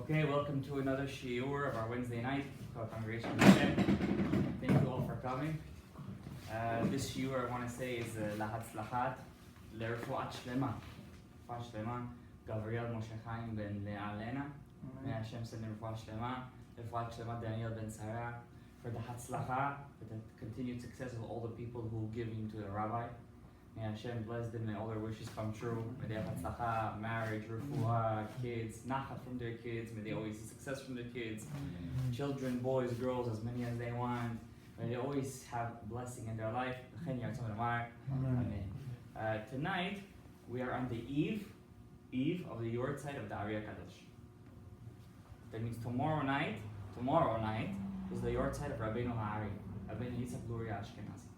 Okay, welcome to another shiur of our Wednesday night congregation. Thank you all for coming. This shiur I want to say is lahatzlachat lerefuat shlema. Refuat shlema. Gabriel Moshe Chaim ben Le'alena. May Hashem send refuat shlema. Refuat shlema Daniel ben Sarah. For the hatzlacha, for the continued success of all the people who give in to the rabbi. May Hashem bless them, may all their wishes come true. May they have hatzlacha, marriage, refuah, kids, nachat from their kids. May they always see success from their kids. Children, boys, girls, as many as they want. May they always have blessing in their life. Amen. Tonight, we are on the eve of the yortzeit of the ARI CHAKADOSH. That means tomorrow night is the yortzeit of Rabbeinu ARI, Rabbeinu Yitzchak Luria Ashkenazi.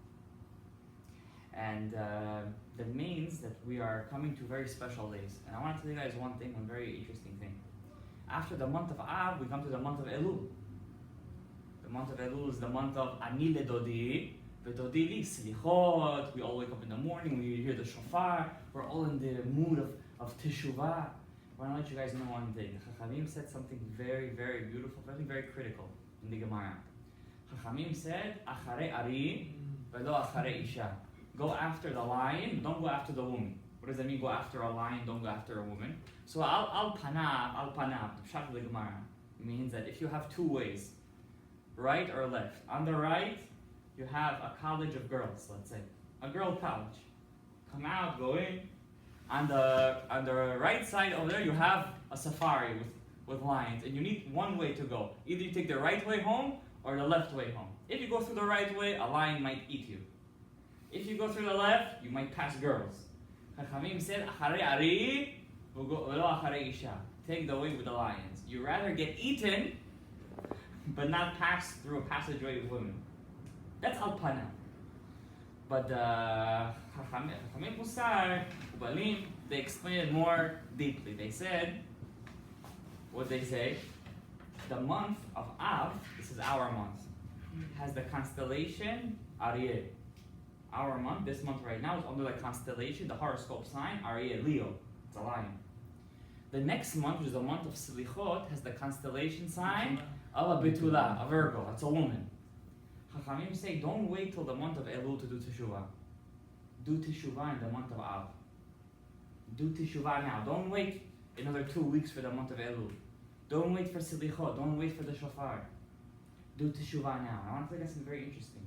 And that means that we are coming to very special days. And I want to tell you guys one very interesting thing. After the month of Av, we come to the month of Elul. The month of Elul is the month of Ani ledodi, v'dodi li slichot. We all wake up in the morning, we hear the shofar. We're all in the mood of teshuvah. I want to let you guys know one thing. Chachamim said something very, very beautiful, something very critical in the Gemara. Chachamim said, Acharei Ari, v'lo acharei isha. Go after the lion, don't go after the woman. What does that mean, go after a lion, don't go after a woman? So al-panab, pshat the Gemara, means that if you have two ways, right or left. On the right, you have a college of girls, let's say. A girl college. Come out, go in. On the right side over there, you have a safari with lions, and you need one way to go. Either you take the right way home or the left way home. If you go through the right way, a lion might eat you. If you go through the left, you might pass girls. Chachamim said, Acharei Ari, v'lo acharei isha. Take the way with the lions. You rather get eaten, but not pass through a passageway with women. That's al pana. But Chachamim Musar, Ubalim, they explain it more deeply. They said, what they say, the month of Av, this is our month, has the constellation Ari. Our month, this month right now, is under the constellation, the horoscope sign, ARI, Leo. It's a lion. The next month, which is the month of Slichot, has the constellation sign of a Betula, a Virgo. It's a woman. Chachamim say, don't wait till the month of Elul to do Teshuvah. Do Teshuvah in the month of Av. Do Teshuvah now. Don't wait another 2 weeks for the month of Elul. Don't wait for Slichot. Don't wait for the Shofar. Do Teshuvah now. I want to tell you something very interesting.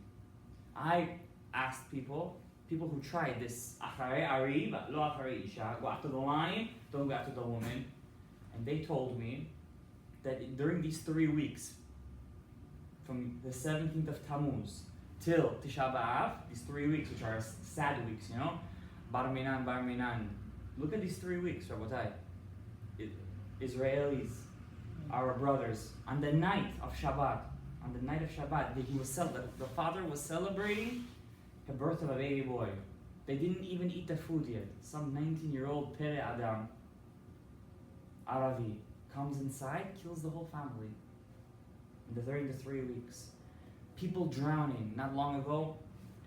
I asked people who tried this Acharei Ari, but lo acharei isha, go after the lion, don't go after the woman, and they told me that during these 3 weeks, from the 17th of Tammuz till Tisha B'Av, these 3 weeks, which are sad weeks, Bar Minan, look at these 3 weeks, Rabotai. Israelis, our brothers, on the night of Shabbat, the father was celebrating the birth of a baby boy. They didn't even eat the food yet. Some 19-year-old Pere Adam, Aravi, comes inside, kills the whole family. During the 3 weeks. People drowning. Not long ago,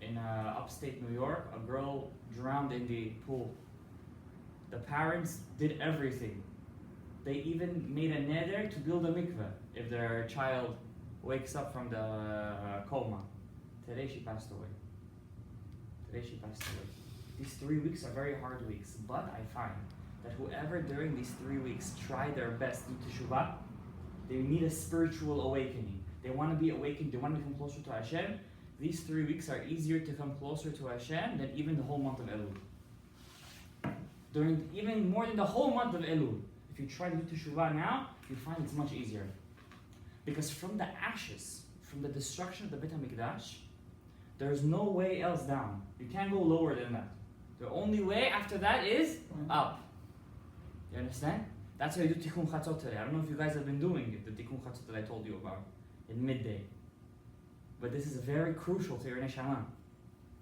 in upstate New York, a girl drowned in the pool. The parents did everything. They even made a neder to build a mikveh if their child wakes up from the coma. Today she passed away. These 3 weeks are very hard weeks, but I find that whoever during these 3 weeks try their best to do teshuvah, they need a spiritual awakening. They want to be awakened, they want to come closer to Hashem. These 3 weeks are easier to come closer to Hashem than even the whole month of Elul. Even more than the whole month of Elul. If you try to do teshuvah now, you find it's much easier. Because from the ashes, from the destruction of the Beit HaMikdash, there's no way else down. You can't go lower than that. The only way after that is up. You understand? That's why I do Tikkun Chatzot today. I don't know if you guys have been doing it, the Tikkun Chatzot that I told you about in midday. But this is very crucial to your neshama.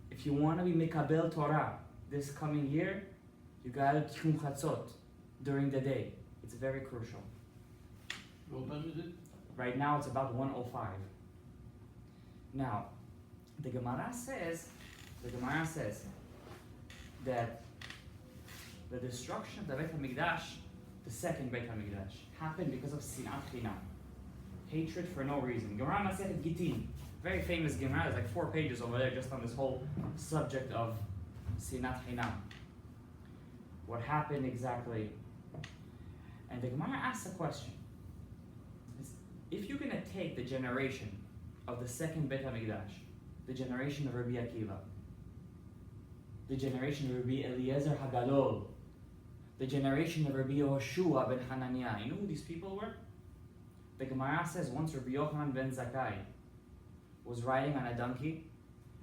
If you want to be Mekabel Torah this coming year, you got to Tikkun Chatzot during the day. It's very crucial. What time is it? Right now it's about 1:05. Now, the Gemara says that the destruction of the Beit HaMikdash the second Beit HaMikdash, happened because of SINAT CHINAM. Hatred for no reason. Gemara Masechet Gittin, very famous Gemara, there's like 4 pages over there just on this whole subject of SINAT CHINAM. What happened exactly? And the Gemara asks a question. If you're going to take the generation of the second Beit HaMikdash, the generation of Rabbi Akiva, the generation of Rabbi Eliezer HaGadol, the generation of Rabbi Yehoshua ben Hananiah, you know who these people were? The Gemara says once Rabbi Yochanan ben Zakkai was riding on a donkey,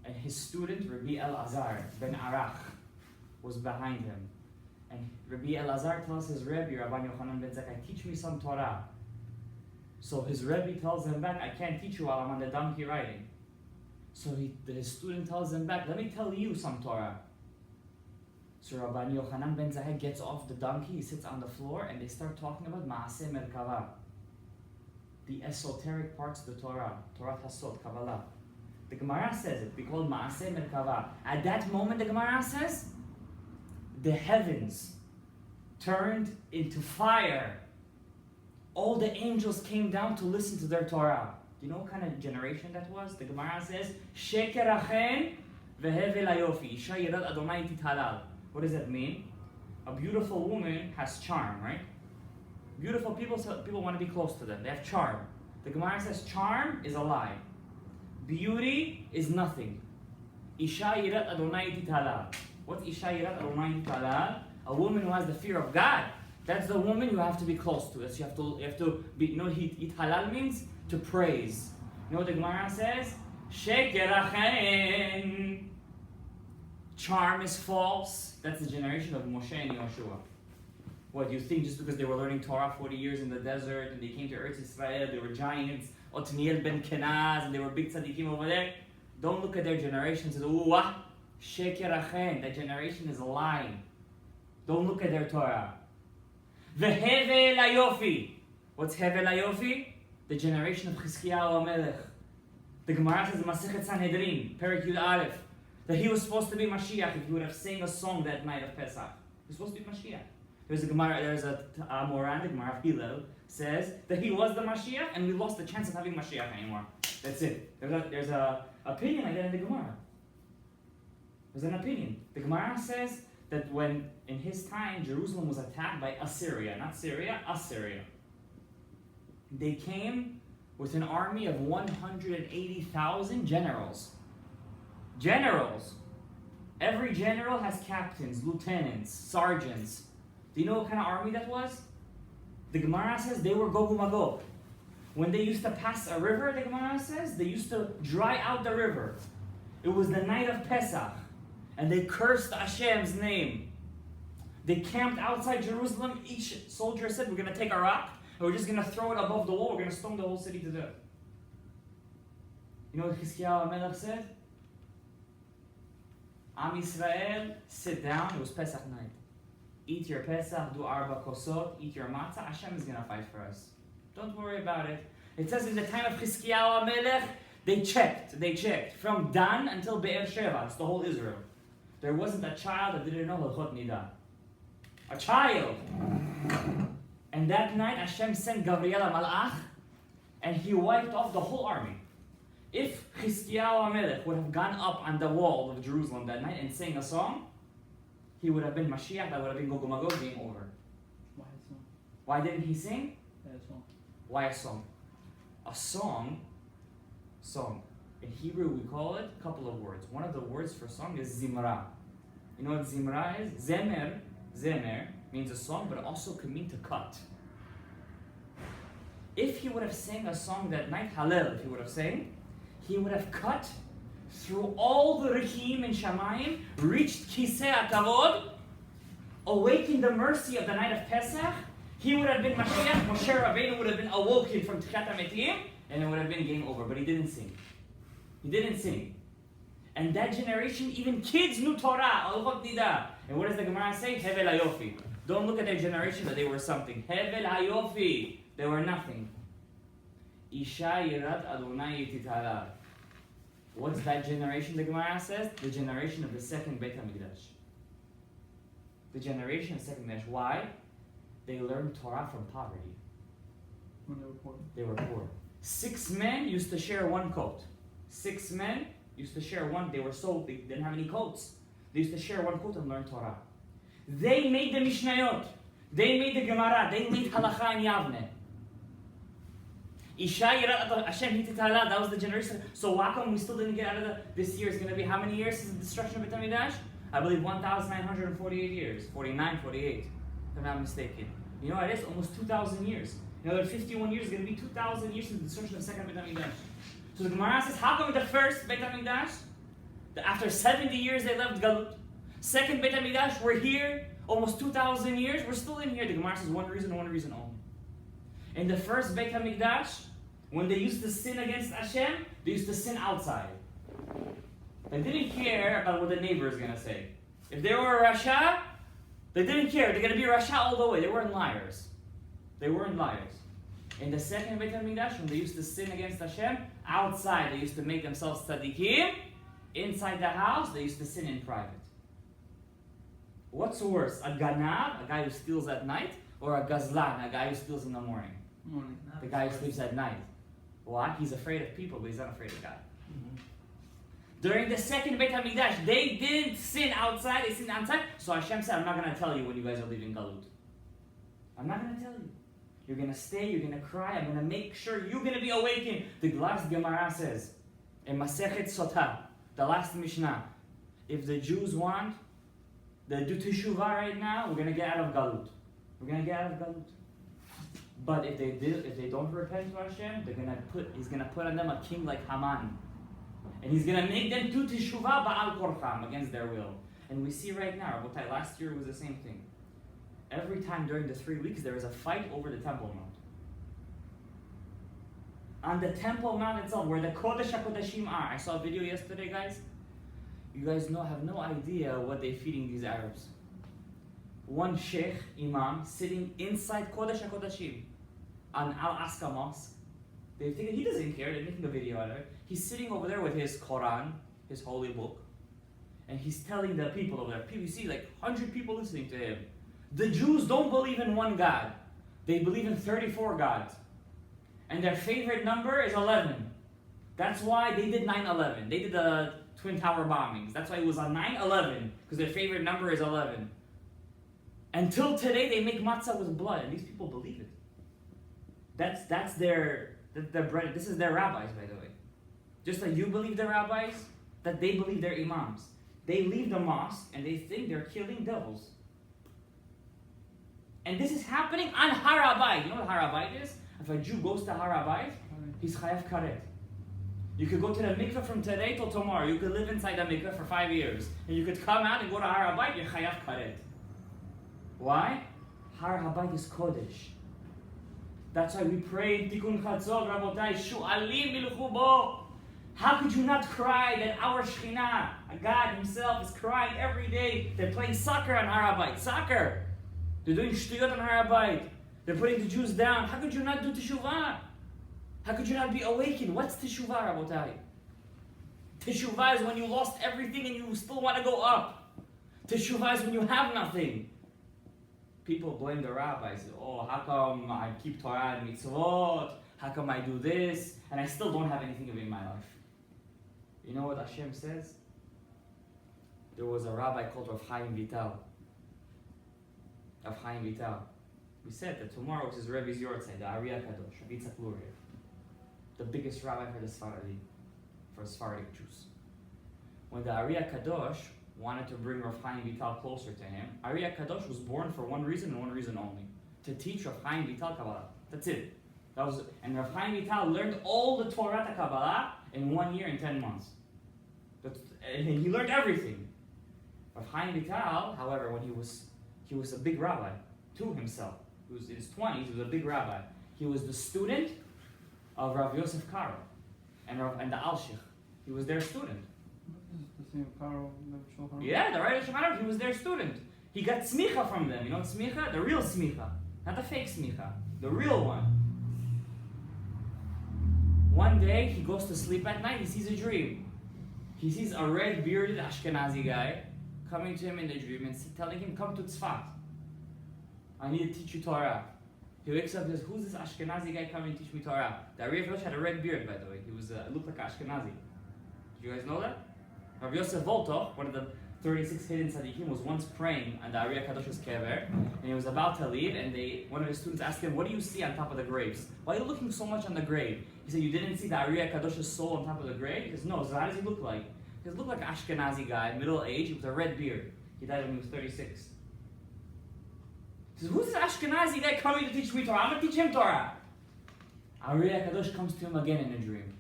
and his student Rabbi Elazar ben Arach was behind him. And Rabbi Elazar tells his Rebbe, Rabbi Yochanan ben Zakkai, teach me some Torah. So his Rebbe tells him back, I can't teach you while I'm on the donkey riding. So his student tells him back, let me tell you some Torah. So Rabbi Yochanan ben Zakkai gets off the donkey, he sits on the floor, and they start talking about Maaseh Merkava, the esoteric parts of the Torah, Torah Hasod, Kabbalah. The Gemara says it, we call it Maaseh Merkava. At that moment, the Gemara says, the heavens turned into fire. All the angels came down to listen to their Torah. Do you know what kind of generation that was? The Gemara says, Sheker achen vehevel hayofi, Isha yirat Adonai tithalal. What does that mean? A beautiful woman has charm, right? Beautiful people, so people want to be close to them. They have charm. The Gemara says charm is a lie. Beauty is nothing. Isha yirat Adonai tithalal. What's Isha yirat Adonai tithalal? A woman who has the fear of God. That's the woman you have to be close to. That's you have to be. You know what halal means? To praise. You know what the Gemara says? Sheker achen. Charm is false. That's the generation of Moshe and Yehoshua. What do you think? Just because they were learning Torah 40 years in the desert and they came to Eretz Israel, they were giants. Otniel ben Kenaz, and they were big tzaddikim over there. Don't look at their generation and say, "Ooh, Sheker achen." That generation is lying. Don't look at their Torah. Vehevel hayofi. What's Hevel hayofi? The generation of Chizkiyahu HaMelech. The Gemara says in Masechet Sanhedrin, Perek Yud Aleph, that he was supposed to be Mashiach if he would have sang a song that night of Pesach. He was supposed to be Mashiach. There's a Moran, the Gemara of Hillel, says that he was the Mashiach and we lost the chance of having Mashiach anymore. That's it. There's a opinion like that in the Gemara. There's an opinion. The Gemara says that when, in his time, Jerusalem was attacked by Assyria, not Syria, Assyria. They came with an army of 180,000 generals. Generals! Every general has captains, lieutenants, sergeants. Do you know what kind of army that was? The Gemara says they were Gog Magog. When they used to pass a river, the Gemara says, they used to dry out the river. It was the night of Pesach. And they cursed Hashem's name. They camped outside Jerusalem. Each soldier said, we're going to take a rock, and we're just going to throw it above the wall. We're going to stone the whole city to death. You know what Chizkiyahu HaMelech said? Am Yisrael, sit down. It was Pesach night. Eat your Pesach, do arba kosot, eat your matzah. Hashem is going to fight for us. Don't worry about it. It says in the time of Chizkiyahu HaMelech, they checked. From Dan until Be'er Sheva. It's the whole Israel. There wasn't a child that didn't know Hilchot Nidah. A child! And that night Hashem sent Gabriel HaMalach and he wiped off the whole army. If Chizkiyahu HaMelech would have gone up on the wall of Jerusalem that night and sang a song, he would have been Mashiach, that would have been Gog Magog, game over. Why a song? Why didn't he sing? A song. Why a song? A song. In Hebrew we call it a couple of words. One of the words for song is zimra. You know what zimra is? Zemer means a song, but it also can mean to cut. If he would have sang a song that night, Hallel, if he would have sang, he would have cut through all the Rehim and Shamayim, reached Kisei HaKavod, awakened the mercy of the night of Pesach. He would have been Mashiach, Moshe Rabbeinu would have been awoken from Tchiat HaMetim, and it would have been game over, but he didn't sing. He didn't sing. And that generation, even kids knew Torah, Alchot Nidah. And what does the Gemara say? Hevel hayofi. Don't look at their generation that they were something. Hevel hayofi. They were nothing. Isha yirat Adonai tithalal. What's that generation, the Gemara says? The generation of the second Beit HaMikdash. The generation of the second Mikdash. Why? They learned Torah from poverty. When they were poor. They were poor. 6 men used to share one coat. 6 men used to share one. They didn't have any coats. They used to share one coat and learn Torah. They made the Mishnayot. They made the Gemara. They made Halacha in Yavne. Isha Yirat Hashem Hititala. That was the generation. So why come we still didn't get out of this year is going to be how many years since the destruction of Beit HaMikdash? I believe 1,948 years. 49, 48. If I'm not mistaken. You know what it is? Almost 2,000 years. Another 51 years is going to be 2,000 years since the destruction of the second Beit HaMikdash. So the Gemara says, how come the first Beit HaMikdash, after 70 years they left Galut? Second Beit HaMikdash, we're here, almost 2,000 years, we're still in here. The Gemara says one reason only. In the first Beit HaMikdash, when they used to sin against Hashem, they used to sin outside. They didn't care about what the neighbor is going to say. If they were a Rasha, they didn't care. They're going to be Rasha all the way. They weren't liars. They weren't liars. In the second Beit HaMikdash, when they used to sin against Hashem, outside they used to make themselves tzaddikim. Inside the house, they used to sin in private. What's worse, a ganav, a guy who steals at night, or a gazlan, a guy who steals in the morning? The guy who sleeps at night. Why? He's afraid of people, but he's not afraid of God. During the second Beit HaMikdash, they didn't sin outside, they sinned outside. So Hashem said, I'm not going to tell you when you guys are leaving Galut. I'm not going to tell you. You're going to stay, you're going to cry, I'm going to make sure you're going to be awakened. The last Gemara says, in Masechet Sotah, the last Mishnah, if the Jews want, they do Teshuvah right now, we're going to get out of Galut. We're going to get out of Galut. But if they don't repent to Hashem, he's going to put on them a king like Haman. And he's going to make them do Teshuvah Ba'al Korcham, against their will. And we see right now, Rabotai, last year was the same thing. Every time during the 3 weeks, there is a fight over the Temple Mount. On the Temple Mount itself, where the Kodesh HaKodashim are. I saw a video yesterday, guys. You guys have no idea what they're feeding these Arabs. One Sheikh, Imam, sitting inside Kodesh HaKodashim on Al-Aqsa Mosque. They're thinking he doesn't care, they're making a video out of it. He's sitting over there with his Quran, his holy book, and he's telling the people over there, you see like 100 people listening to him. The Jews don't believe in one God. They believe in 34 gods. And their favorite number is 11. That's why they did 9/11. They did the Twin Tower bombings. That's why it was on 9/11, because their favorite number is 11. Until today, they make matzah with blood, and these people believe it. That's their bread. This is their rabbis, by the way. Just like you believe their rabbis, that they believe their imams. They leave the mosque, and they think they're killing devils. And this is happening on Har HaBayit. You know what Har HaBayit is? If a Jew goes to Har HaBayit, he's chayav karet. You could go to the mikveh from today till tomorrow. You could live inside the mikveh for 5 years. And you could come out and go to Har HaBayit, you're chayav karet. Why? Har HaBayit is Kodesh. That's why we pray, Tikkun Chatzot, Rabotai, Shu'alim milchu bo. How could you not cry that our Shekhinah, God himself, is crying every day? They're playing soccer on Har HaBayit. Soccer! They're doing shtuyot on Har HaBayit. They're putting the Jews down. How could you not do teshuvah? How could you not be awakened? What's teshuvah, Rabotai? Teshuvah is when you lost everything and you still want to go up. Teshuvah is when you have nothing. People blame the rabbis. Oh, how come I keep Torah and mitzvot? How come I do this? And I still don't have anything of it in my life. You know what Hashem says? There was a rabbi called Rav Chaim Vital. Rav Chaim Vital. We said that tomorrow is Rebbe's Yortzeit, the ARI CHAKADOSH, the biggest rabbi for Sephardic Jews. When the ARI CHAKADOSH wanted to bring Rav Chaim Vital closer to him, ARI CHAKADOSH was born for one reason and one reason only: to teach Rav Chaim Vital Kabbalah. That's it. And Rav Chaim Vital learned all the Torah to Kabbalah in 1 year and 10 months. And he learned everything. Rav Chaim Vital, however, when he was a big rabbi to himself. He was in his 20s, he was a big rabbi. He was the student of Rav Yosef Karo and the Alshich. He was their student. The same Karo, the Yeah, the right Shulchan, he was their student. He got smicha from them. You know smicha? The real smicha. Not the fake smicha. The real one. One day, he goes to sleep at night, he sees a dream. He sees a red-bearded Ashkenazi guy coming to him in the dream and telling him, come to Tzfat. I need to teach you Torah. He wakes up and says, who's this Ashkenazi guy coming to teach me Torah? The Ari HaKadosh had a red beard, by the way. He was looked like Ashkenazi. Did you guys know that? Rabbi Yosef Voltov, one of the 36 hidden tzaddikim, was once praying on the Ari HaKadosh's kever, and he was about to leave, and one of his students asked him, what do you see on top of the graves? Why are you looking so much on the grave? He said, you didn't see the Ari HaKadosh's soul on top of the grave? He says, no. So how does he look like? He says, look like an Ashkenazi guy, middle age, with a red beard. He died when he was 36. He says, who's this Ashkenazi guy coming to teach me Torah? I'm going to teach him Torah. Ari HaKadosh comes to him again in a dream.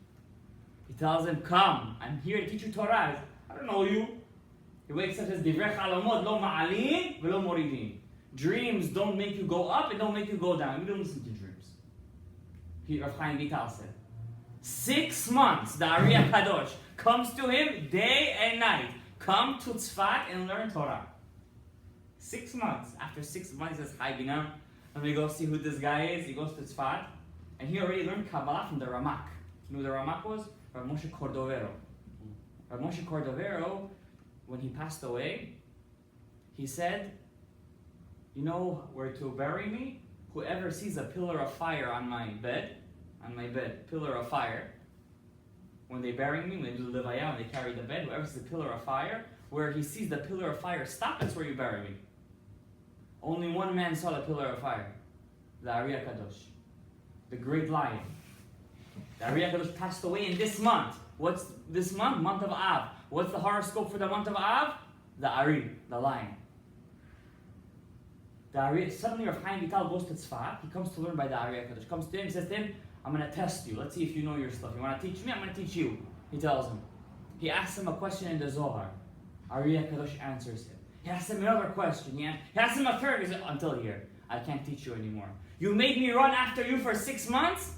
He tells him, come, I'm here to teach you Torah. He says, I don't know you. He wakes up and says, Divrei chalamot lo ma'alin velo moridin. Dreams don't make you go up and don't make you go down. We don't listen to dreams. Rav Chaim Vital said. 6 months, the Ari HaKadosh comes to him day and night. Come to Tzfat and learn Torah. 6 months. After 6 months, he says, hi, Binam. Let me go see who this guy is. He goes to Tzfat. And he already learned Kabbalah from the Ramak. You know who the Ramak was? Rav Moshe Cordovero. Rav Moshe Cordovero, when he passed away, he said, you know where to bury me? Whoever sees a pillar of fire on my bed, pillar of fire, when they bury me, when they do the levaya, when they carry the bed, whoever sees a pillar of fire, where he sees the pillar of fire stop, that's where you bury me. Only one man saw the pillar of fire, the Ari HaKadosh, the great lion. The Ari HaKadosh passed away in this month. What's this month? Month of Av. What's the horoscope for the month of Av? The Ari, the lion. The Ari, suddenly Rav Chaim Vital goes to Tzfat. He comes to learn by the Ari HaKadosh. Comes to him, he says to him, I'm going to test you. Let's see if you know your stuff. You want to teach me? I'm going to teach you. He tells him. He asks him a question in the Zohar. Ari HaKadosh answers him. He asks him another question. He asks him a third. He says, until here. I can't teach you anymore. You made me run after you for 6 months?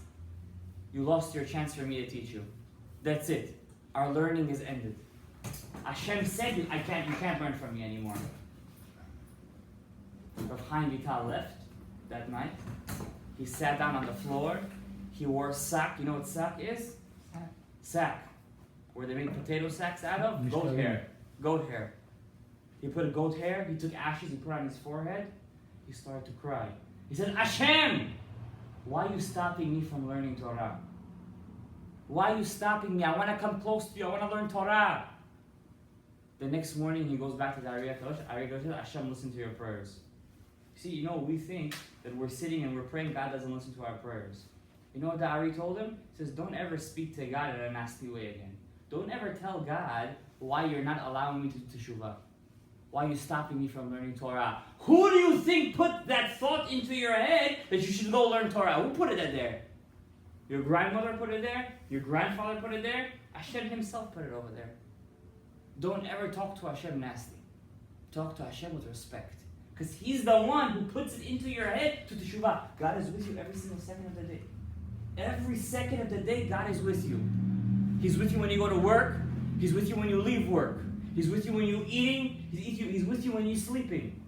You lost your chance for me to teach you. That's it. Our learning is ended. Hashem said, you can't learn from me anymore. Rav Chaim Vital left that night. He sat down on the floor. He wore a sack. You know what sack is? Sack. Where they make potato sacks out of? Goat hair. Goat hair. He put a goat hair. He took ashes. He put it on his forehead. He started to cry. He said, Hashem, why are you stopping me from learning Torah? Why are you stopping me? I want to come close to you. I want to learn Torah. The next morning, he goes back to the Ari HaKadosh. Ari HaKadosh says, Hashem, listen to your prayers. See, we think that we're sitting and we're praying, God doesn't listen to our prayers. You know what the Ari told him? He says, don't ever speak to God in a nasty way again. Don't ever tell God why you're not allowing me to teshuvah. Why are you stopping me from learning Torah? Who do you think put that thought into your head that you should go learn Torah? Who put it there? Your grandmother put it there? Your grandfather put it there? Hashem himself put it over there. Don't ever talk to Hashem nasty. Talk to Hashem with respect. Because He's the one who puts it into your head to teshuvah. God is with you every single second of the day. Every second of the day, God is with you. He's with you when you go to work. He's with you when you leave work. He's with you when you're eating. He's with you when you're sleeping.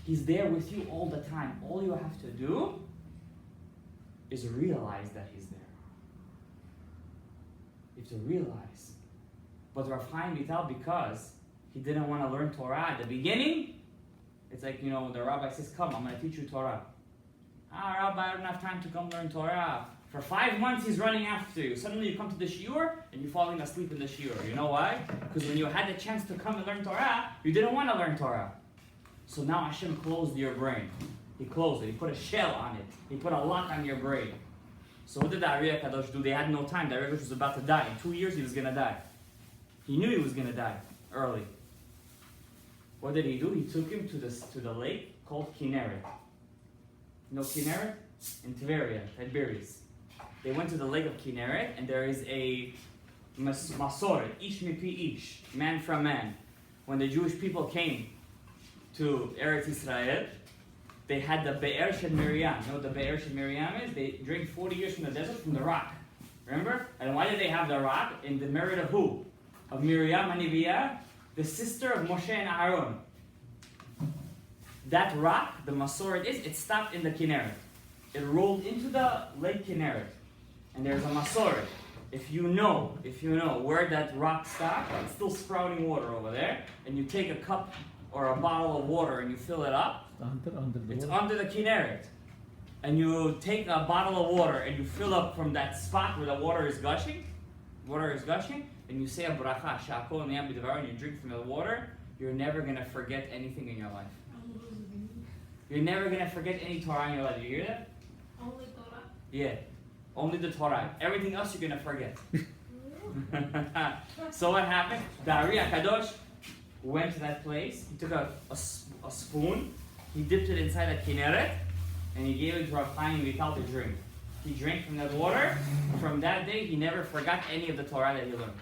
He's there with you all the time. All you have to do is realize that He's there. You have to realize. But Rav Chaim Vital, because he didn't want to learn Torah at the beginning, it's like, the rabbi says, come, I'm going to teach you Torah. Rabbi, I don't have time to come learn Torah. For 5 months, he's running after you. Suddenly you come to the shiur, and you're falling asleep in the shiur. You know why? Because when you had the chance to come and learn Torah, you didn't want to learn Torah. So now Hashem closed your brain. He closed it. He put a shell on it. He put a lock on your brain. So what did the Ari HaKadosh do? They had no time. The Ari HaKadosh was about to die. In 2 years, he was going to die. He knew he was going to die early. What did he do? He took him to the lake called Kinneret. You know Kinneret? In Tveria, Tiberias. They went to the lake of Kinneret, and there is a masoret, ish mipi ish, man from man. When the Jewish people came to Eretz Israel, they had the Be'er Shel Miriam. You know what the Be'er Shel Miriam is? They drank 40 years from the desert, from the rock. Remember? And why did they have the rock? In the merit of who? Of Miriam Haniviyah, the sister of Moshe and Aaron. That rock, the Masoret it stopped in the Kinneret. It rolled into the Lake Kinneret. And there's a Masoret. If you know where that rock stopped, it's still sprouting water over there, and you take a cup or a bottle of water and you fill it up, it's under the Kinneret. And you take a bottle of water and you fill up from that spot where the water is gushing, and you say a bracha, shakol niyam b'dvaro, and you drink from the water, you're never going to forget anything in your life. You're never going to forget any Torah in your life. You hear that? Only Torah? Yeah. Only the Torah. Everything else you're going to forget. So what happened? The ARI CHAKADOSH went to that place. He took a spoon. He dipped it inside a Kinneret. And he gave it to Rav Chaim Vital to drink. He drank from that water. From that day, he never forgot any of the Torah that he learned.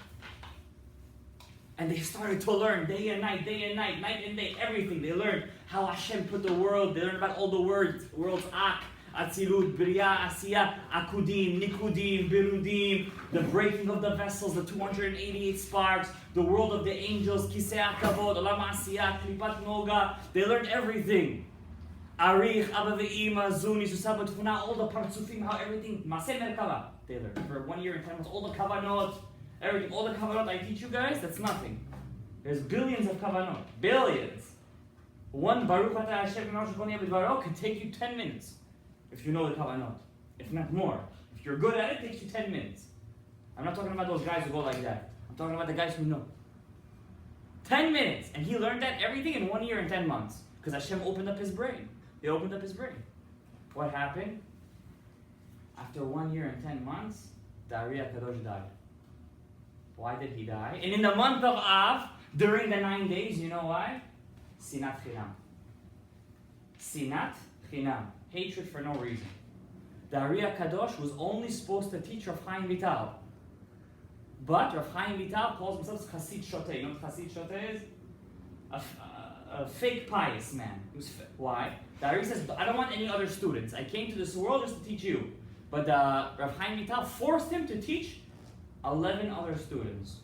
And they started to learn day and night, night and day, everything. They learned how Hashem put the world. They learned about all the words Ak, Atzilut, Bria, Asiya, Akudim, Nikudim, Birudim, the breaking of the vessels, the 288 sparks, the world of the angels, Kisei HaKavod, Olam Asiya, Klipat Noga. They learned everything. Arich, Abba Ve'ima, Zuni, Susaba, Tufuna, all the Partsufim, how everything, Maseh Merkava, they learned. For 1 year and 10 months, all the Kavanot, everything, all the Kavanot I teach you guys, that's nothing. There's billions of Kavanot, billions. One Baruch Atah Hashem Rosh Kol B'Dvaro can take you 10 minutes, if you know the Kavanot, if not more. If you're good at it, it takes you 10 minutes. I'm not talking about those guys who go like that. I'm talking about the guys who know. 10 minutes, and he learned that everything in 1 year and 10 months, because Hashem opened up his brain. He opened up his brain. What happened? After 1 year and 10 months, the ARI CHAKADOSH died. Why did he die? And in the month of Av, during the 9 days, you know why? SINAT CHINAM. SINAT CHINAM. Hatred for no reason. The ARI CHAKADOSH was only supposed to teach Rav Chaim Vital. But Rav Chaim Vital calls himself Chassid Shoteh. You know what Chassid Shoteh is? A fake pious man. Why? The ARI says, I don't want any other students. I came to this world just to teach you. But Rav Chaim Vital forced him to teach 11 other students.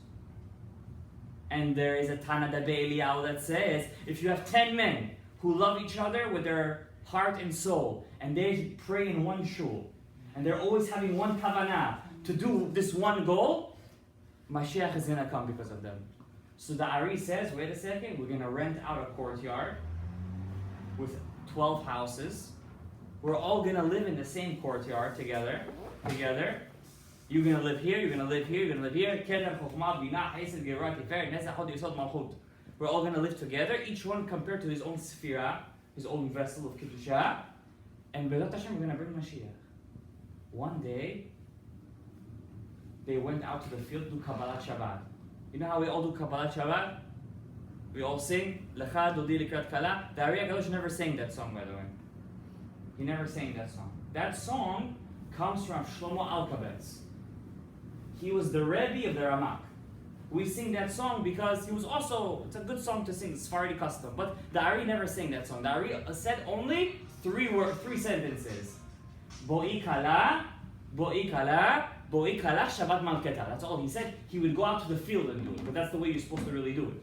And there is a Tana Eliyahu that says, if you have 10 men who love each other with their heart and soul, and they pray in one shul, and they're always having one kavanah to do this one goal, Mashiach is going to come because of them. So the ARI says, wait a second, we're going to rent out a courtyard with 12 houses. We're all going to live in the same courtyard together. You're going to live here, you're going to live here, you're going to live here. We're all going to live together, each one compared to his own sphira, his own vessel of Kedusha. And B'ezrat Hashem, we're going to bring Mashiach. One day, they went out to the field to do Kabbalat Shabbat. You know how we all do Kabbalat Shabbat? We all sing, Lecha Dodi Likrat Kala. The ARI CHAKADOSH never sang that song, by the way. He never sang that song. That song comes from Shlomo Alkabetz. He was the Rebbe of the Ramak. We sing that song because he was also, it's a good song to sing, Sephardi custom. But the ARI never sang that song. The ARI said only three sentences. Bo'i Kala, Bo'i Kala, Bo'i Kala, Shabbat Malketa. That's all he said. He would go out to the field and do it. But that's the way you're supposed to really do it.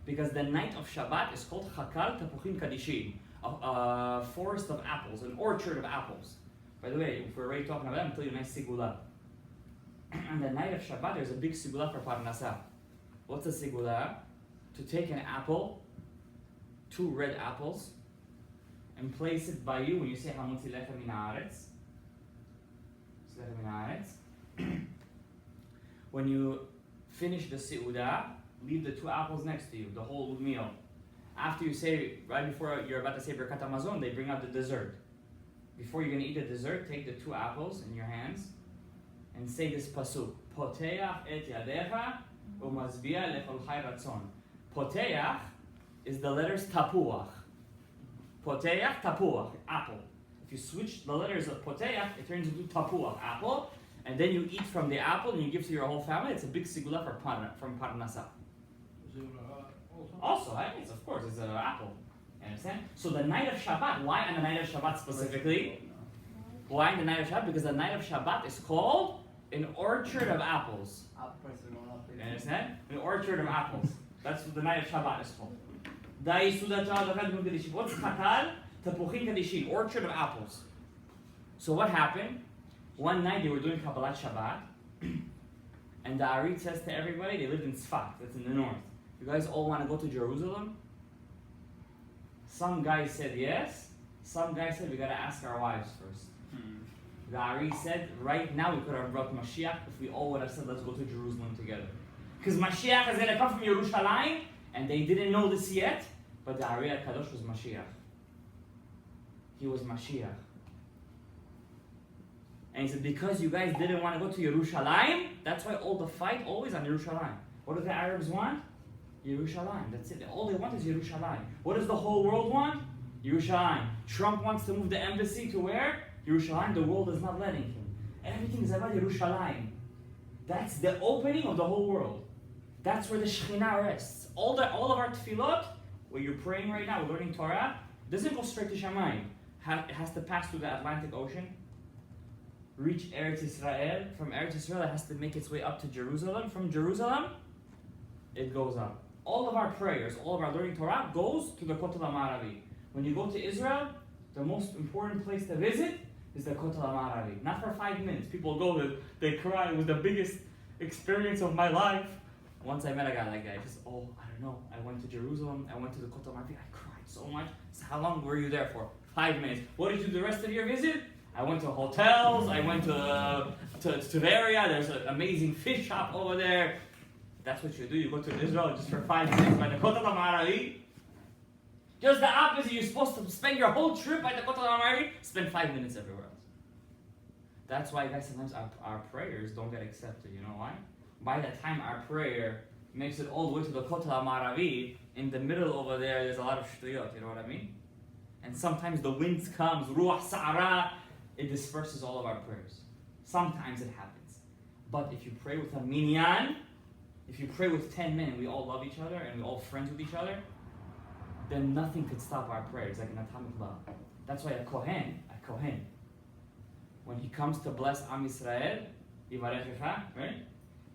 Because the night of Shabbat is called Chakal Tapuchim Kadishim. A forest of apples, an orchard of apples. By the way, if we're already talking about that, I'm telling you a nice sigula. On the night of Shabbat, there's a big sigula for Parnasah. What's a sigula? To take an apple, 2 red apples, and place it by you when you say Hamutzi Lechem Min Haaretz. When you finish the seudah, leave the 2 apples next to you, the whole meal. After you say, right before you're about to say Birkat Hamazon, they bring out the dessert. Before you're going to eat the dessert, take the 2 apples in your hands and say this pasuk: Poteach et yadecha umazbia lechol chai ratzon. Poteach is the letters tapuach. Poteach, tapuach, apple. If you switch the letters of poteach, it turns into tapuach, apple, and then you eat from the apple and you give to your whole family. It's a big sigula from Parnasah. Also, yes, of course, it's an apple. You understand? So the night of Shabbat, why on the night of Shabbat specifically? Why on the night of Shabbat? Because the night of Shabbat is called an orchard of apples. You understand? An orchard of apples. That's what the night of Shabbat is called. What's Chakal? Tapuchim Kadishim, orchard of apples. So what happened? One night they were doing Kabbalat Shabbat, and the ARI says to everybody, they lived in Tzfat, that's in the north. You guys all want to go to Jerusalem? Some guys said yes. Some guys said we got to ask our wives first. The ARI said, right now we could have brought Mashiach if we all would have said, let's go to Jerusalem together. Because Mashiach is going to come from Yerushalayim, and they didn't know this yet, but the ARI CHAKADOSH was Mashiach. He was Mashiach. And he said, because you guys didn't want to go to Yerushalayim, that's why all the fight always on Yerushalayim. What do the Arabs want? Yerushalayim. That's it. All they want is Yerushalayim. What does the whole world want? Yerushalayim. Trump wants to move the embassy to where? Yerushalayim. The world is not letting him. Everything is about Yerushalayim. That's the opening of the whole world. That's where the Shekhinah rests. All of our tefillot, where you're praying right now, we're learning Torah, doesn't go straight to Shamayim. It has to pass through the Atlantic Ocean, reach Eretz Israel. From Eretz Israel, it has to make its way up to Jerusalem. From Jerusalem, it goes up. All of our prayers, all of our learning Torah goes to the Kotel HaMaravi. When you go to Israel, the most important place to visit is the Kotel HaMaravi. Not for 5 minutes. People go there, they cry. It was the biggest experience of my life. Once I met a guy like that, I just, I don't know. I went to Jerusalem, I went to the Kotel HaMaravi, I cried so much. So how long were you there for? 5 minutes. What did you do the rest of your visit? I went to hotels, I went to Tveria, there's an amazing fish shop over there. That's what you do, you go to Israel just for 5 minutes by the Kotel HaMaravi. Just the opposite, you're supposed to spend your whole trip by the Kotel HaMaravi, spend 5 minutes everywhere else. That's why, guys, sometimes our prayers don't get accepted, you know why? By the time our prayer makes it all the way to the Kotel HaMaravi, in the middle over there's a lot of shtuyot, you know what I mean? And sometimes the winds comes, ruach sa'ara, it disperses all of our prayers. Sometimes it happens. But if you pray with a minyan, if you pray with 10 men and we all love each other and we're all friends with each other, then nothing could stop our prayers, like an atomic bomb. That's why a kohen, when he comes to bless Am Yisrael, right?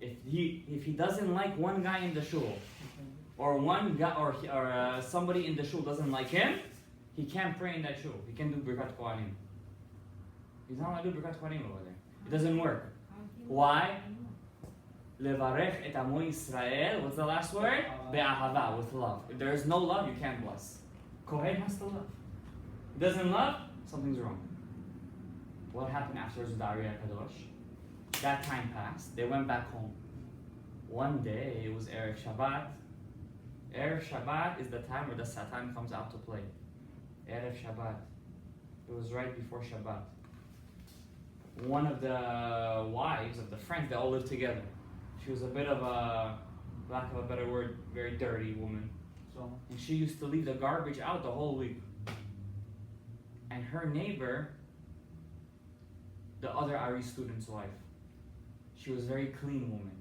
If he doesn't like one guy in the shul, or one guy or somebody in the shul doesn't like him, he can't pray in that shul. He can't do Birkat Kohanim. He's not allowed to do Birkat Kohanim over there. It doesn't work. Why? Levarech et amo Yisrael. What's the last word? Be'ahava, with love. If there is no love, you can't bless. Kohen has to love. He doesn't love, something's wrong. What happened afterwards with ARI CHAKADOSH? That time passed. They went back home. One day, it was Erev Shabbat. Erev Shabbat is the time where the Satan comes out to play. Erev Shabbat. It was right before Shabbat. One of the wives of the friends, they all lived together. She was a bit of a, lack of a better word, very dirty woman. And she used to leave the garbage out the whole week. And her neighbor, the other ARI student's wife, she was a very clean woman.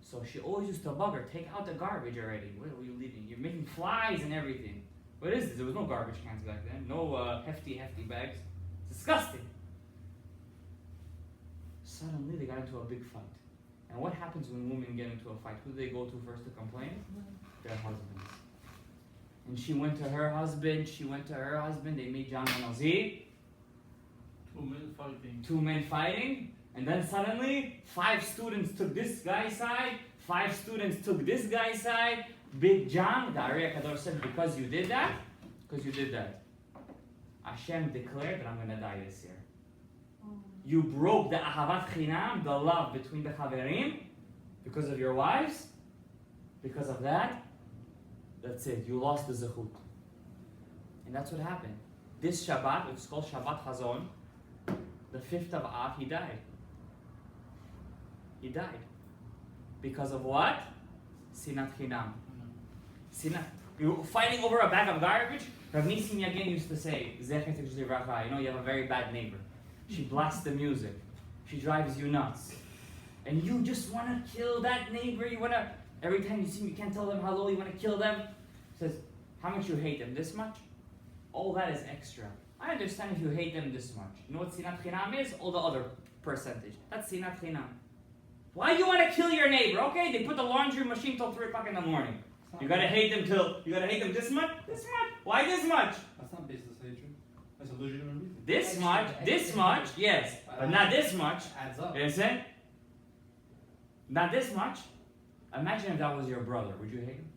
So she always used to bug her, take out the garbage already. What are you leaving? You're making flies and everything. What is this? There was no garbage cans back then. No hefty bags. It's disgusting. Suddenly they got into a big fight. And what happens when women get into a fight? Who do they go to first to complain? Their husbands. And she went to her husband, they made John Nazir. 2 men fighting. 2 men fighting. And then suddenly, 5 students took this guy's side, 5 students took this guy's side. Big John, the ARI CHAKADOSH said, because you did that, Hashem declared that I'm going to die this year. You broke the ahavat chinam, the love between the chaverim, because of your wives. Because of that, that's it. You lost the zechut. And that's what happened. This Shabbat, it's called Shabbat Hazon, the 5th of Av, he died. He died. Because of what? Sinat chinam. Sinat. You were fighting over a bag of garbage? Rav Nisim Yagin used to say, Zecher Tzidkei Livracha, you know you have a very bad neighbor. She blasts the music. She drives you nuts. And you just want to kill that neighbor. You want to, every time you see them, you can't tell them hello, you want to kill them. Says, how much you hate them? This much? All that is extra. I understand if you hate them this much. You know what Sinat Chinam is? All the other percentage. That's Sinat Chinam. Why do you want to kill your neighbor? Okay, they put the laundry machine till 3 o'clock in the morning. You gotta hate them this much? This much? Why this much? That's not baseless hatred. That's a legitimate reason. This much, yes. But not this much. Adds up. You understand? Not this much. Imagine if that was your brother. Would you hate him?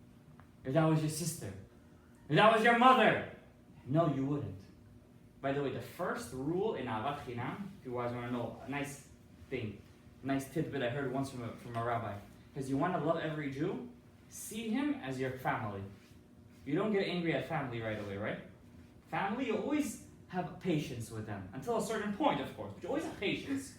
If that was your sister? If that was your mother? No, you wouldn't. By the way, the first rule in Avat Chinam, if you guys want to know, a nice thing, nice tidbit I heard once from a rabbi, because you want to love every Jew, see him as your family. You don't get angry at family right away, right? Family, you always have patience with them until a certain point, of course. But you always have patience,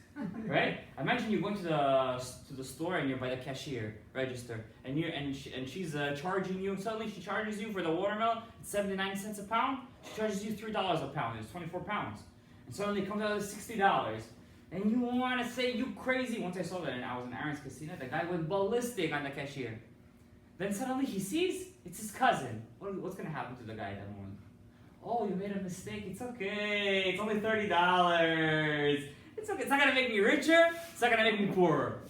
right? Imagine you're going to the store and you're by the cashier register, and she's charging you. Suddenly, she charges you for the watermelon. It's 79 cents a pound. She charges you $3 a pound. It's 24 pounds, and suddenly it comes out as $60. And you want to say you crazy. Once I saw that, and I was in Aaron's casino, the guy went ballistic on the cashier. Then suddenly he sees it's his cousin. What's going to happen to the guy at that moment? Oh, you made a mistake. It's okay. It's only $30. It's okay. It's not going to make me richer. It's not going to make me poorer.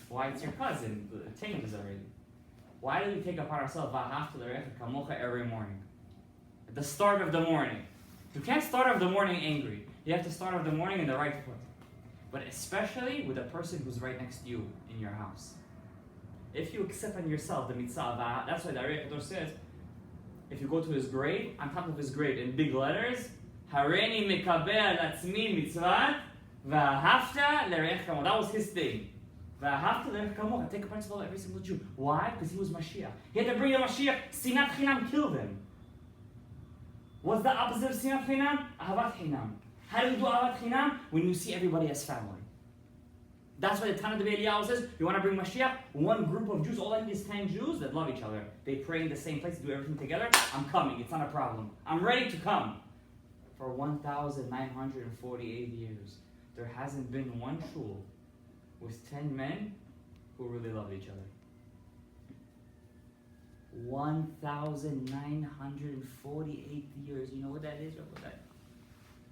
Why? It's your cousin. It changes already. Why do we take upon ourselves every morning? At the start of the morning. You can't start off the morning angry. You have to start off the morning in the right foot. But especially with a person who's right next to you in your house. If you accept on yourself the mitzvah, that's why the CHAKADOSH says, if you go to his grave, on top of his grave in big letters, Hareini mekabel atzmi mitzvat v'ahavta l'reich kamocha. That was his thing. V'ahavta l'reich kamocha. Take a principle of every single Jew. Why? Because he was Mashiach. He had to bring the Mashiach. Sinat Chinam killed him. What's the opposite of Sinat Chinam? Ahavat Chinam. How do you do Ahavat Chinam? When you see everybody as family. That's why the Tana Devei Eliyahu says, you want to bring Mashiach? One group of Jews, all I need is 10 Jews that love each other. They pray in the same place, do everything together. I'm coming, it's not a problem. I'm ready to come. For 1,948 years, there hasn't been one shul with 10 men who really love each other. 1,948 years. You know what that is?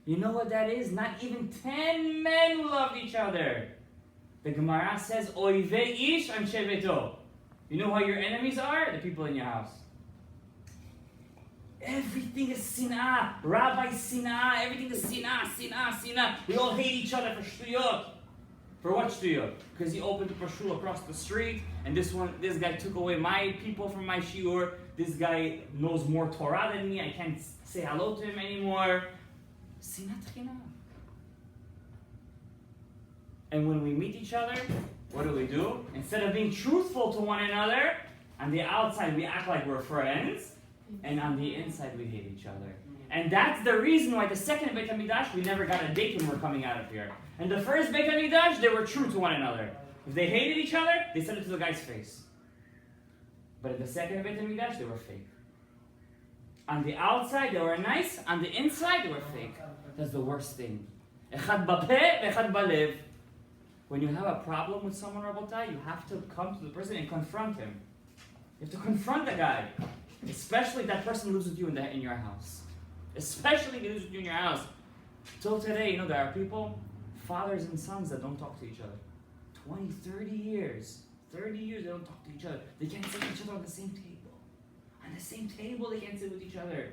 You know what that is? Not even 10 men who loved each other. The Gemara says, Oivei ish anshe beto. You know how your enemies are? The people in your house. Everything is sinah. Rabbi sinah. Everything is sinah. We all hate each other for shtuyot. For what shtuyot? Because he opened a shul across the street, and this guy took away my people from my shiur. This guy knows more Torah than me. I can't say hello to him anymore. Sinat chinam. And when we meet each other, what do? Instead of being truthful to one another, on the outside we act like we're friends, and on the inside we hate each other. And that's the reason why the second Beit HaMikdash, we never got a date when we're coming out of here. And the first Beit HaMikdash, they were true to one another. If they hated each other, they said it to the guy's face. But in the second Beit HaMikdash, they were fake. On the outside, they were nice. On the inside, they were fake. That's the worst thing. Echad bapeh, echad balev. When you have a problem with someone, Rabotai, you have to come to the person and confront him. You have to confront the guy. Especially if that person lives with you in your house. Especially if he lives with you in your house. Till today, there are people, fathers and sons, that don't talk to each other. 20, 30 years. 30 years they don't talk to each other. They can't sit with each other on the same table. On the same table, they can't sit with each other.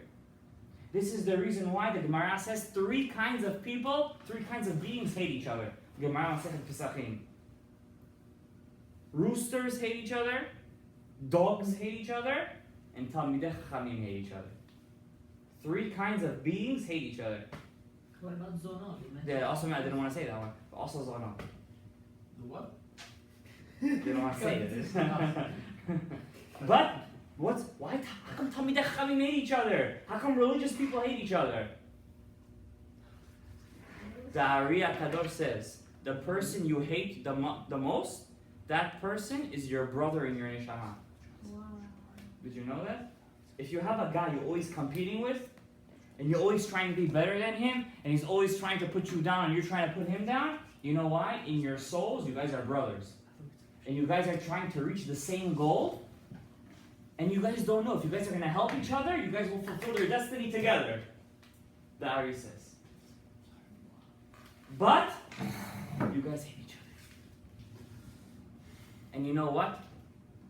This is the reason why the Gemara says 3 kinds of people, 3 kinds of beings hate each other. Gemara says Pesachim. Roosters hate each other, dogs hate each other, and Talmidei Chachamim hate each other. 3 kinds of beings hate each other. What about Zonot? Yeah, also, I didn't want to say that one, but also Zonot. The what? Didn't want to say it. But why? How come Talmidei Chachamim hate each other? How come religious people hate each other? The ARI Kadosh says, the person you hate the most, that person is your brother in your neshama. Wow. Did you know that? If you have a guy you're always competing with, and you're always trying to be better than him, and he's always trying to put you down, and you're trying to put him down, you know why? In your souls, you guys are brothers. And you guys are trying to reach the same goal, and you guys don't know. If you guys are going to help each other, you guys will fulfill your destiny together. The ARI says. But you guys hate each other. And you know what?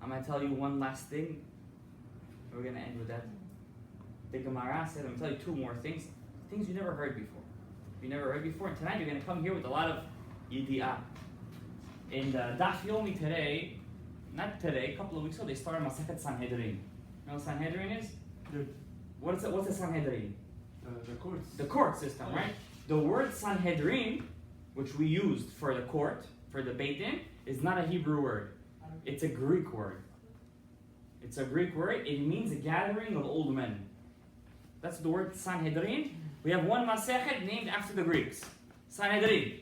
I'm going to tell you one last thing. We're going to end with that. The Gemara said, I'm going to tell you 2 more things. Things you never heard before. You never heard before. And tonight you're going to come here with a lot of yidiyah. In the Daf Yomi today, not today, a couple of weeks ago, they started Masechet Sanhedrin. You know what Sanhedrin is? What's a Sanhedrin? The courts. The court system, right? The word Sanhedrin, which we used for the court, for the Beit Din, is not a Hebrew word. It's a Greek word. It's a Greek word. It means a gathering of old men. That's the word Sanhedrin. We have one Masechet named after the Greeks. Sanhedrin.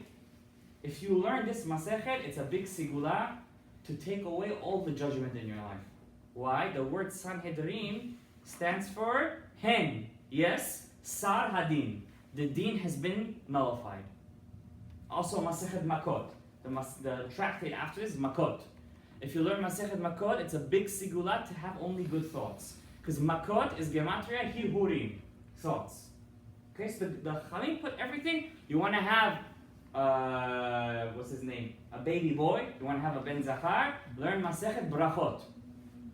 If you learn this Masechet, it's a big sigula to take away all the judgment in your life. Why? The word Sanhedrin stands for hen. Yes, Sar Hadin. The din has been nullified. Also Masechet Makot. The tractate after this is Makot. If you learn Masechet Makot, it's a big sigula to have only good thoughts. Because Makot is Gematria Hirhurim. Thoughts. Okay, so the Chalim put everything. You want to have, what's his name? A baby boy. You want to have a Ben Zachar. Learn Masechet Brachot.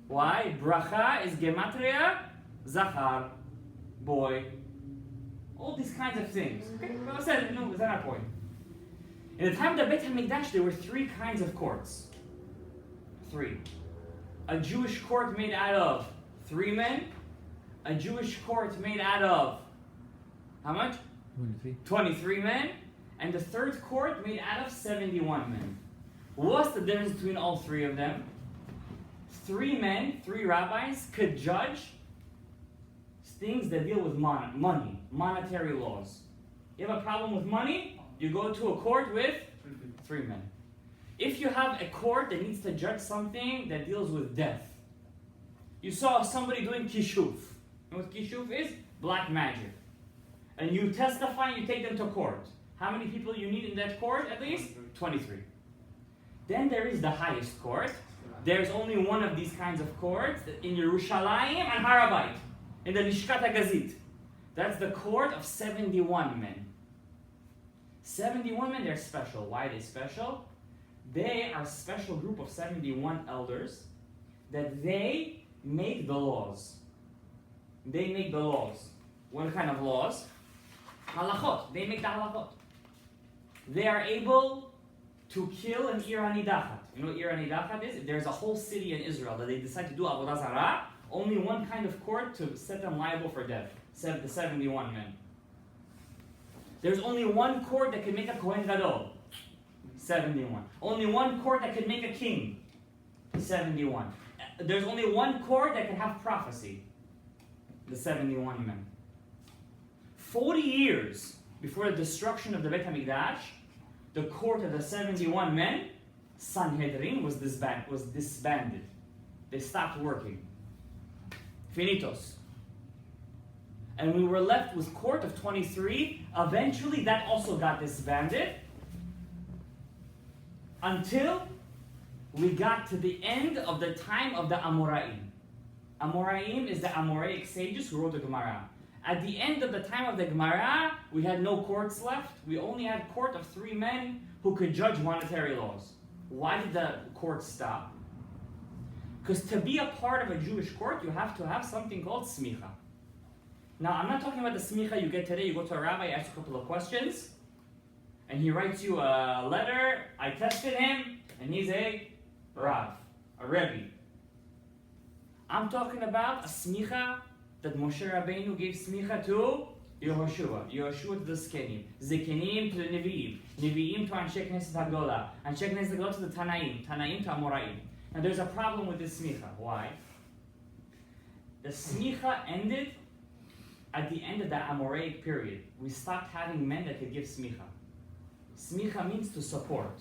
Why? Bracha is Gematria Zachar. Boy. All these kinds of things. Okay, well, no, is that our point? In the time of the Beit HaMikdash, there were three kinds of courts. Three. A Jewish court made out of 3 men. A Jewish court made out of, how much? 23 men. And the third court made out of 71 men. What's the difference between all 3 of them? 3 men, 3 rabbis could judge things that deal with money, monetary laws. You have a problem with money, you go to a court with 3 men. If you have a court that needs to judge something that deals with death, you saw somebody doing kishuf. You know what kishuf is? Black magic. And you testify and you take them to court. How many people you need in that court at least? 23. Then there is the highest court. There's only one of these kinds of courts in Yerushalayim and Harabait, in the Lishkat HaGazit. That's the court of 71 men. 71 men, they're special. Why are they special? They are a special group of 71 elders that they make the laws. They make the laws. What kind of laws? Halachot. They make the halachot. They are able to kill an Ir HaNidachat. You know what Ir HaNidachat is? If there's a whole city in Israel that they decide to do Avodah Zarah, only one kind of court to set them liable for death. The 71 men. There's only one court that can make a Kohen Gadol. 71. Only one court that can make a king. 71. There's only one court that can have prophecy. The 71 men. 40 years before the destruction of the Beit HaMikdash, the court of the 71 men, Sanhedrin, was disbanded. They stopped working. Finitos. And we were left with court of 23. Eventually, that also got disbanded. Until we got to the end of the time of the Amoraim. Amoraim is the Amoraic sages who wrote the Gemara. At the end of the time of the Gemara, we had no courts left. We only had court of 3 men who could judge monetary laws. Why did the court stop? Because to be a part of a Jewish court, you have to have something called smicha. Now, I'm not talking about the smicha you get today. You go to a rabbi, you ask a couple of questions, and he writes you a letter. I tested him, and he's a rav, a rebbe. I'm talking about a smicha that Moshe Rabbeinu gave smicha to Yehoshua. Yehoshua to the Zkenim. Zkenim to the Nevi'im. Nevi'im to Anshe Knesset HaGdola. Anshe Knesset HaGdola to the Tanaim. Tanaim to Amoraim. Now there's a problem with this smicha. Why? The smicha ended at the end of the Amoraic period. We stopped having men that could give smicha. Smicha means to support.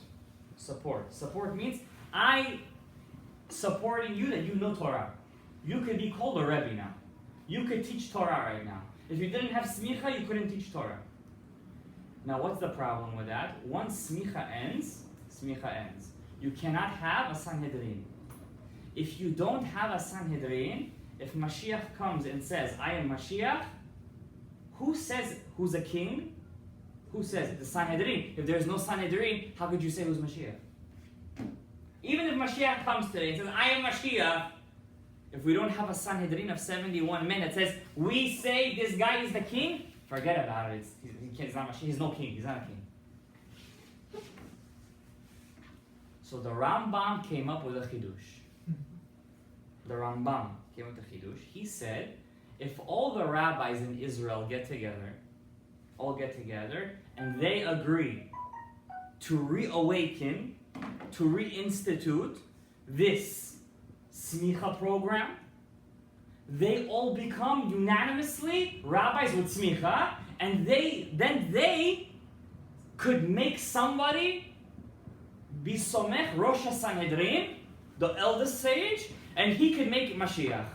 Support means I supporting you that you know Torah. You could be called a rebbe now. You could teach Torah right now. If you didn't have smicha, you couldn't teach Torah. Now what's the problem with that? Once smicha ends, you cannot have a Sanhedrin. If you don't have a Sanhedrin, if Mashiach comes and says, I am Mashiach, who says who's a king? Who says? The Sanhedrin. If there's no Sanhedrin, how could you say who's Mashiach? Even if Mashiach comes today and says, I am Mashiach, if we don't have a Sanhedrin of 71 men that says, we say this guy is the king, forget about it. He's not Mashiach. He's no king. He's not a king. So the Rambam came up with a chidush. the Rambam, came with the Chidush. He said, if all the rabbis in Israel get together, and they agree to reawaken, to reinstitute this smicha program, they all become unanimously rabbis with smicha, and they could make somebody be somech Rosh HaSanhedrin, the eldest sage, and he could make Mashiach.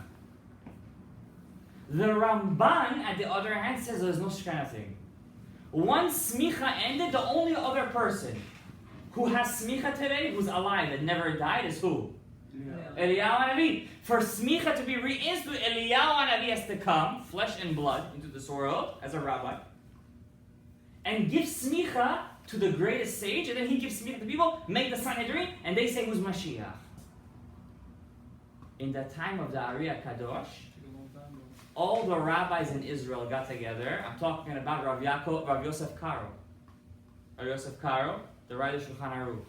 The Ramban, at the other hand, says there's no such kind of thing. Once smicha ended, the only other person who has smicha today, who's alive and never died, is who? Eliyahu Hanavi. For smicha to be reinstituted, Eliyahu Hanavi has to come, flesh and blood, into this world as a rabbi, and give smicha to the greatest sage, and then he gives smicha to people, make the Sanhedrin, and they say who's Mashiach. In the time of the Ari CHAKADOSH, all the rabbis in Israel got together. I'm talking about Rav Yosef Karo. Rav Yosef Karo, the writer of Shulchan Aruch.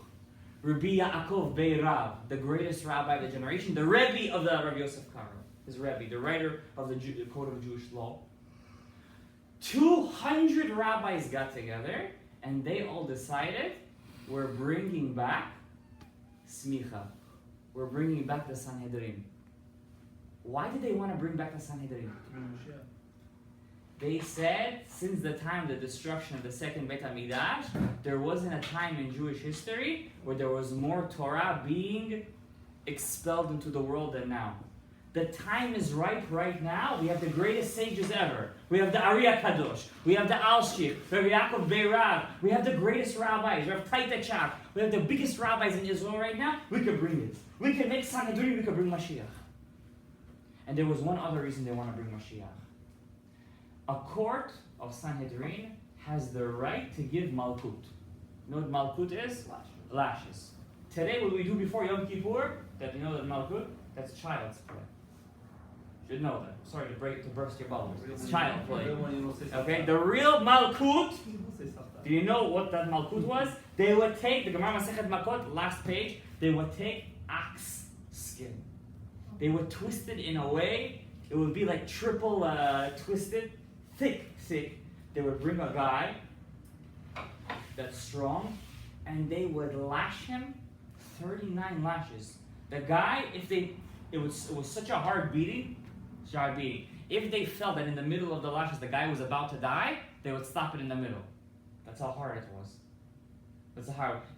Rabbi Yaakov Bei Rav, the greatest rabbi of the generation, the Rebbe of the Rav Yosef Karo, his Rebbe, the writer of the Code of Jewish Law. 200 rabbis got together, and they all decided, we're bringing back smicha. We're bringing back the Sanhedrin. Why did they want to bring back the Sanhedrin? They said, since the time of the destruction of the second Beit HaMikdash, there wasn't a time in Jewish history where there was more Torah being expelled into the world than now. The time is ripe right now. We have the greatest sages ever. We have the Ari CHAKADOSH. We have the Alshich. We have Yaakov Bei Rav. We have the greatest rabbis. We have Taitachak. We have the biggest rabbis in Israel right now. We could bring it. We could make Sanhedrin. We could bring Mashiach. And there was one other reason they want to bring Mashiach. A court of Sanhedrin has the right to give Malkut. You know what Malkut is? Lashes. Today, what we do before Yom Kippur, that you know that Malkut, that's child's play. You should know that. Sorry to burst your bubbles. It's child play. Okay, the real Malkut, do you know what that Malkut was? They would take, the Gemara Masechet Makot, last page, they would take ox skin. They would twist it in a way, it would be like triple twisted, thick. They would bring a guy that's strong, and they would lash him 39 lashes. The guy, it was such a hard beating. If they felt that in the middle of the lashes the guy was about to die, they would stop it in the middle. That's how hard it was.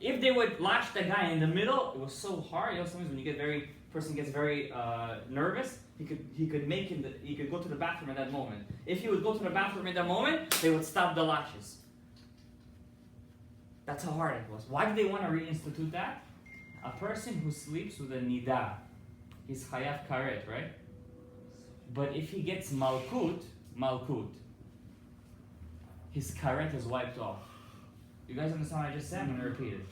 If they would lash the guy in the middle, it was so hard. You know, sometimes when person gets very nervous, he could go to the bathroom at that moment. If he would go to the bathroom at that moment, they would stop the lashes. That's how hard it was. Why did they want to reinstitute that? A person who sleeps with a nida, he's chayav karet, right? But if he gets malkut, his karet is wiped off. You guys understand what I just said? I'm going to repeat it.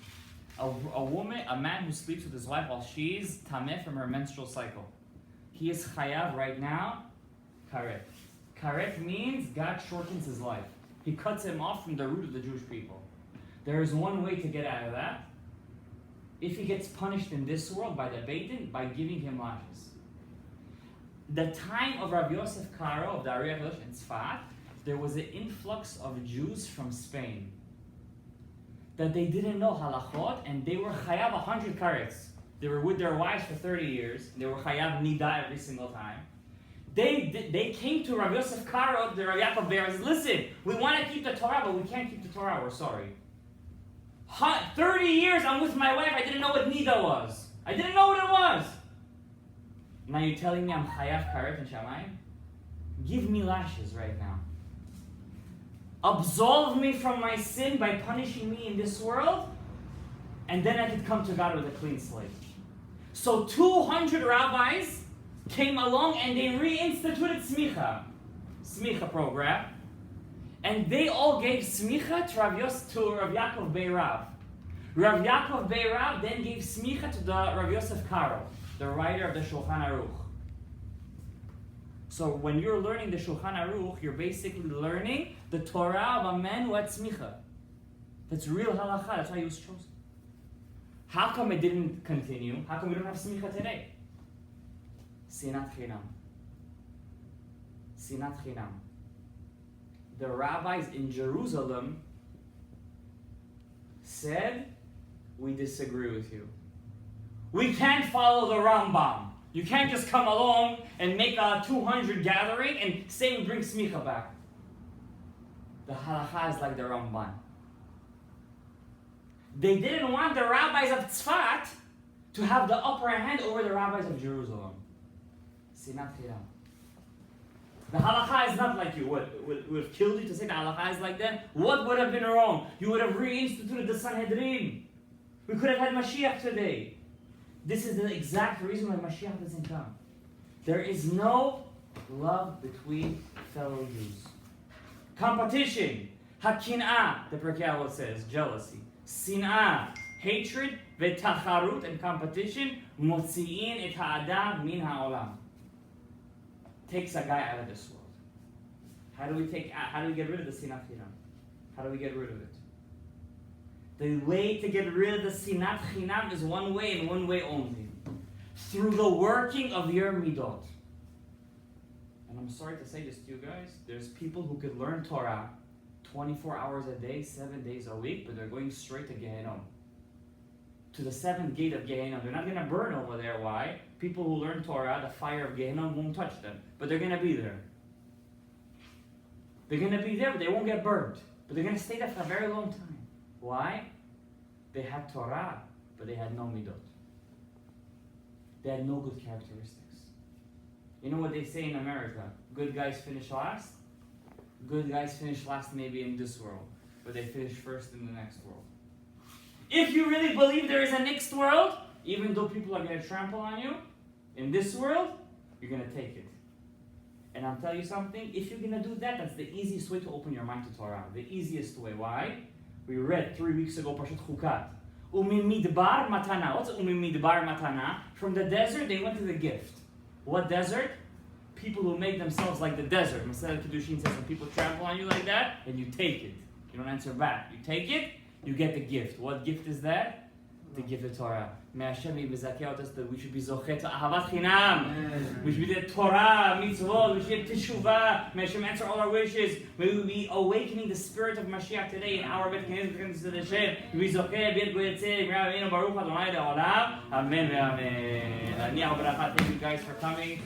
A man who sleeps with his wife while she's tameh from her menstrual cycle, he is chayav right now, karet. Karet means God shortens his life. He cuts him off from the root of the Jewish people. There is one way to get out of that. If he gets punished in this world by the Beit Din, by giving him lashes. The time of Rav Yosef Karo of the Ari CHAKADOSH in Tzfat, there was an influx of Jews from Spain that they didn't know halachot, and they were chayav 100 karets. They were with their wives for 30 years. They were chayav nida every single time. They came to Rav Yosef Karo, the Rav Yaakov Bei Rav, and said, listen, we want to keep the Torah, but we can't keep the Torah, we're sorry. 30 years I'm with my wife, I didn't know what nida was. I didn't know what it was. Now you're telling me I'm chayav karet and shamayim? Give me lashes right now. Absolve me from my sin by punishing me in this world, and then I could come to God with a clean slate. So 200 rabbis came along and they reinstituted smicha program, and they all gave smicha to Rav Yaakov Bei Rav. Rav Yaakov Bei Rav then gave smicha to the Rav Yosef Karo, the writer of the Shulchan Aruch. So when you're learning the Shulchan Aruch, you're basically learning the Torah of a man who had smicha. That's real halacha. That's why he was chosen. How come it didn't continue? How come we don't have smicha today? SINAT CHINAM. SINAT CHINAM. The rabbis in Jerusalem said, we disagree with you. We can't follow the Rambam. You can't just come along and make a 200 gathering and say we bring smicha back. The halakha is like the Ramban. They didn't want the rabbis of Tzfat to have the upper hand over the rabbis of Jerusalem. SINAT CHINAM. The halakha is not like you. What would have killed you to say the halakha is like that? What would have been wrong? You would have reinstituted the Sanhedrin. We could have had Mashiach today. This is the exact reason why Mashiach doesn't come. There is no love between fellow Jews. Competition. Hakin'ah, the Pirkei Avot says, jealousy. Sin'ah, hatred. Vetacharut, and competition. Motzi'in et ha'adam min ha'olam. Takes a guy out of this world. How do we get rid of the SINAT CHINAM? How do we get rid of it? The way to get rid of the SINAT CHINAM is one way and one way only. Through the working of your midot. And I'm sorry to say this to you guys, there's people who could learn Torah 24 hours a day, 7 days a week, but they're going straight to Gehenna. To the seventh gate of Gehenna. They're not going to burn over there. Why? People who learn Torah, the fire of Gehenna won't touch them. But they're going to be there. They're going to be there, but they won't get burned. But they're going to stay there for a very long time. Why? They had Torah, but they had no midot. They had no good characteristics. You know what they say in America? Good guys finish last. Good guys finish last maybe in this world, but they finish first in the next world. If you really believe there is a next world, even though people are going to trample on you, in this world, you're going to take it. And I'll tell you something, if you're going to do that, that's the easiest way to open your mind to Torah. The easiest way. Why? We read 3 weeks ago, Parshat Chukat. Umimidbar matana. What's umimidbar matana? From the desert, they went to the gift. What desert? People who make themselves like the desert. Masechet Kiddushin says when people trample on you like that, and you take it. You don't answer back. You take it, you get the gift. What gift is that? The gift of Torah. May Hashem be mezakeh us that we should be zochet to ahavat chinam. We should be the Torah, mitzvot, we should get teshuvah. May Hashem answer all our wishes. May we be awakening the spirit of Mashiach today in our Bet Knesset to the Hashem. May we zochet b'yet goyetzeh. Baruch Adonai le'olam. Amen ve'amen. Thank you guys for coming.